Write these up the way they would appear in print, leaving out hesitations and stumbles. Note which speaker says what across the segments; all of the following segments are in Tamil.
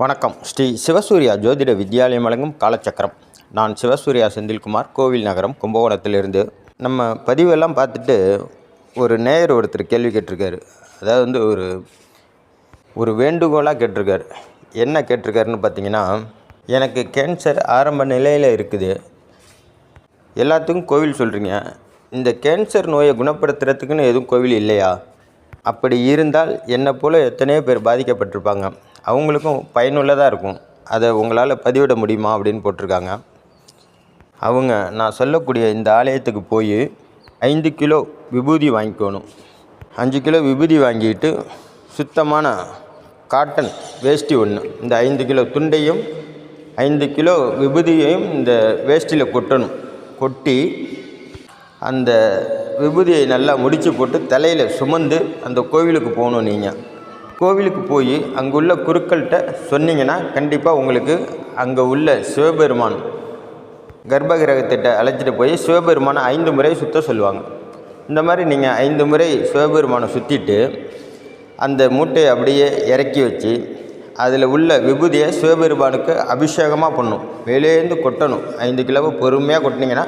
Speaker 1: வணக்கம். ஸ்ரீ சிவசூர்யா ஜோதிட வித்யாலயம் வழங்கும் காலச்சக்கரம். நான் சிவசூர்யா செந்தில்குமார், கோவில் நகரம், கும்பகோணத்திலிருந்து. நம்ம பதிவெல்லாம் பார்த்துட்டு ஒரு நேயர் ஒருத்தர் கேள்வி கேட்டிருக்காரு. அதாவது ஒரு வேண்டுகோளாக கேட்டிருக்காரு. என்ன கேட்டிருக்காருன்னு பார்த்தீங்கன்னா, எனக்கு கேன்சர் ஆரம்ப நிலையில் இருக்குது, எல்லாத்துக்கும் கோவில் சொல்கிறீங்க, இந்த கேன்சர் நோயை குணப்படுத்துறதுக்குன்னு எதுவும் கோவில் இல்லையா? அப்படி இருந்தால் என்னை போல் எத்தனையோ பேர் பாதிக்கப்பட்டிருப்பாங்க, அவங்களுக்கும் பயனுள்ளதாக இருக்கும், அதை உங்களால் பதிவிட முடியுமா அப்படின்னு போட்டிருக்காங்க. அவங்க நான் சொல்லக்கூடிய இந்த ஆலயத்துக்கு போய் 5 கிலோ விபூதி வாங்கிக்கணும். 5 கிலோ விபூதி வாங்கிட்டு சுத்தமான காட்டன் வேஷ்டி ஒன்று, இந்த 5 கிலோ துண்டையும் 5 கிலோ விபூதியையும் இந்த வேஷ்டியில் கொட்டணும். கொட்டி அந்த விபூதியை நல்லா முடித்து போட்டு தலையில் சுமந்து அந்த கோவிலுக்கு போகணும். நீங்கள் கோவிலுக்கு போய் அங்குள்ள குருக்கள்கிட்ட சொன்னீங்கன்னா கண்டிப்பாக உங்களுக்கு அங்கே உள்ள சிவபெருமான் கர்ப்பகிரகத்திட்ட அழைச்சிட்டு போய் சிவபெருமானை 5 முறை சுற்ற சொல்லுவாங்க. இந்த மாதிரி நீங்கள் 5 முறை சிவபெருமானை சுற்றிட்டு அந்த மூட்டையை அப்படியே இறக்கி வச்சு அதில் உள்ள விபூதியை சிவபெருமானுக்கு அபிஷேகமாக பண்ணணும். வெளியேந்து கொட்டணும். 5 கிலோவை பொறுமையாக கொட்டினீங்கன்னா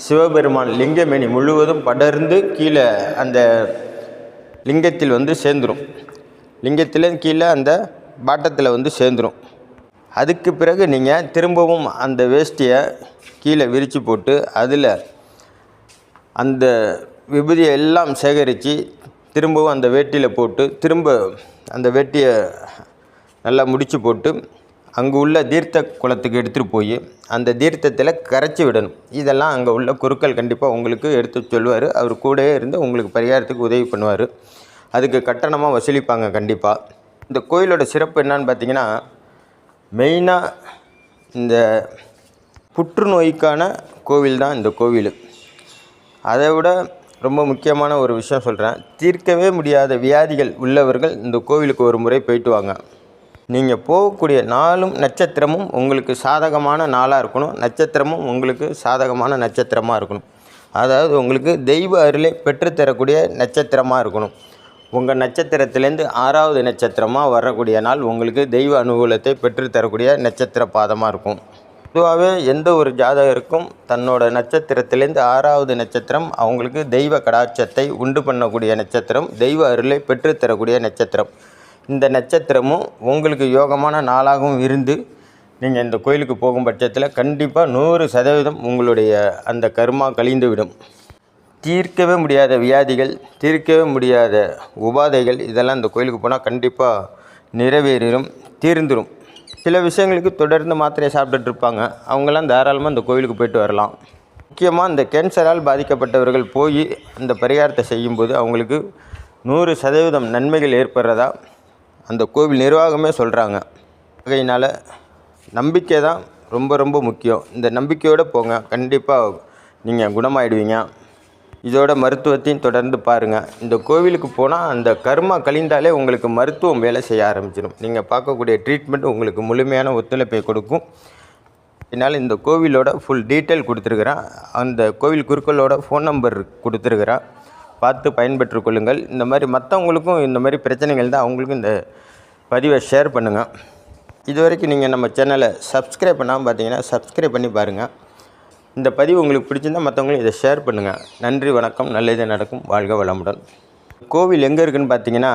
Speaker 1: சிவபெருமான் லிங்கமேனி முழுவதும் படர்ந்து கீழே அந்த லிங்கத்தில் வந்து சேர்ந்துடும். லிங்கத்தில் கீழே அந்த பாட்டத்தில் வந்து சேர்ந்துடும். அதுக்கு பிறகு நீங்கள் திரும்பவும் அந்த வேஷ்டியை கீழே விரித்து போட்டு அதில் அந்த விபூதியை எல்லாம் சேகரித்து திரும்பவும் அந்த வேட்டியில் போட்டு திரும்ப அந்த வேட்டியை நல்லா முடித்து போட்டு அங்கே உள்ள தீர்த்த குளத்துக்கு எடுத்துகிட்டு போய் அந்த தீர்த்தத்தில் கரைச்சி விடணும். இதெல்லாம் அங்கே உள்ள குருக்கள் கண்டிப்பாக உங்களுக்கு எடுத்து சொல்லுவார். அவர் கூடவே இருந்து உங்களுக்கு பரிகாரத்துக்கு உதவி பண்ணுவார். அதுக்கு கட்டணமாக வசூலிப்பாங்க கண்டிப்பாக. இந்த கோயிலோட சிறப்பு என்னன்னு பார்த்தீங்கன்னா, மெயினாக இந்த புற்றுநோய்க்கான கோவில் தான் இந்த கோவில். அதை விட ரொம்ப முக்கியமான ஒரு விஷயம் சொல்கிறேன். தீர்க்கவே முடியாத வியாதிகள் உள்ளவர்கள் இந்த கோவிலுக்கு ஒரு முறை போயிட்டு வாங்க. நீங்கள் போகக்கூடிய நாளும் நட்சத்திரமும் உங்களுக்கு சாதகமான நாளாக இருக்கணும். நட்சத்திரமும் உங்களுக்கு சாதகமான நட்சத்திரமாக இருக்கணும். அதாவது உங்களுக்கு தெய்வ அருளை பெற்றுத்தரக்கூடிய நட்சத்திரமாக இருக்கணும். உங்கள் நட்சத்திரத்திலேருந்து 6வது நட்சத்திரமாக வரக்கூடிய நாள் உங்களுக்கு தெய்வ அனுகூலத்தை பெற்றுத்தரக்கூடிய நட்சத்திர பாதமாக இருக்கும். பொதுவாகவே எந்த ஒரு ஜாதகருக்கும் தன்னோட நட்சத்திரத்திலேருந்து 6வது நட்சத்திரம் அவங்களுக்கு தெய்வ கடாட்சத்தை உண்டு பண்ணக்கூடிய நட்சத்திரம், தெய்வ அருளை பெற்றுத்தரக்கூடிய நட்சத்திரம். இந்த நட்சத்திரமும் உங்களுக்கு யோகமான நாளாகவும் இருந்து நீங்கள் இந்த கோயிலுக்கு போகும் பட்சத்தில் கண்டிப்பாக 100% உங்களுடைய அந்த கர்மா கழிந்துவிடும். தீர்க்கவே முடியாத வியாதிகள், தீர்க்கவே முடியாத உபாதைகள் இதெல்லாம் இந்த கோயிலுக்கு போனால் கண்டிப்பாக நிறைவேறும், தீர்ந்துடும். சில விஷயங்களுக்கு தொடர்ந்து மாத்திரையை சாப்பிட்டுட்டு இருப்பாங்க, அவங்களாம் தாராளமாக இந்த கோயிலுக்கு போயிட்டு வரலாம். முக்கியமாக இந்த கேன்சரால் பாதிக்கப்பட்டவர்கள் போய் அந்த பரிகாரத்தை செய்யும்போது அவங்களுக்கு 100% நன்மைகள் ஏற்படுறதா அந்த கோவில் நிர்வாகமே சொல்கிறாங்க. வகையினால் நம்பிக்கை தான் ரொம்ப ரொம்ப முக்கியம். இந்த நம்பிக்கையோடு போங்க, கண்டிப்பாக நீங்கள் குணமாயிடுவீங்க. இதோட மருத்துவத்தையும் தொடர்ந்து பாருங்கள். இந்த கோவிலுக்கு போனால் அந்த கர்மா கழிந்தாலே உங்களுக்கு மருத்துவம் வேலை செய்ய ஆரம்பிச்சிடும். நீங்கள் பார்க்கக்கூடிய ட்ரீட்மெண்ட் உங்களுக்கு முழுமையான ஒத்துழைப்பை கொடுக்கும். என்னால் இந்த கோவிலோட ஃபுல் டீட்டெயில் கொடுத்துருக்குறேன். அந்த கோவில் குருக்களோட ஃபோன் நம்பர் கொடுத்துருக்குறேன். பார்த்து பயன்பெற்று கொள்ளுங்கள். இந்த மாதிரி மற்றவங்களுக்கும் இந்த மாதிரி பிரச்சனைகள் தான், அவங்களுக்கும் இந்த பதிவை ஷேர் பண்ணுங்கள். இது வரைக்கும் நீங்கள் நம்ம சேனலை சப்ஸ்கிரைப் பண்ணாமல் பார்த்தீங்கன்னா சப்ஸ்கிரைப் பண்ணி பாருங்கள். இந்த பதிவு உங்களுக்கு பிடிச்சிருந்தால் மற்றவங்களும் இதை ஷேர் பண்ணுங்கள். நன்றி, வணக்கம். நல்லதே நடக்கும். வாழ்க வளமுடன். கோவில் எங்கே இருக்குதுன்னு பார்த்தீங்கன்னா,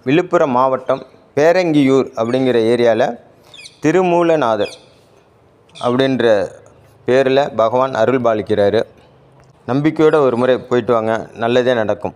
Speaker 1: விழுப்புரம் மாவட்டம் பேரங்கியூர் அப்படிங்கிற ஏரியாவில் திருமூலநாதர் அப்படின்ற பேரில் பகவான் அருள் பாலிக்கிறாரு. நம்பிக்கையோடு ஒரு முறை போயிட்டு வாங்க, நல்லதே நடக்கும்.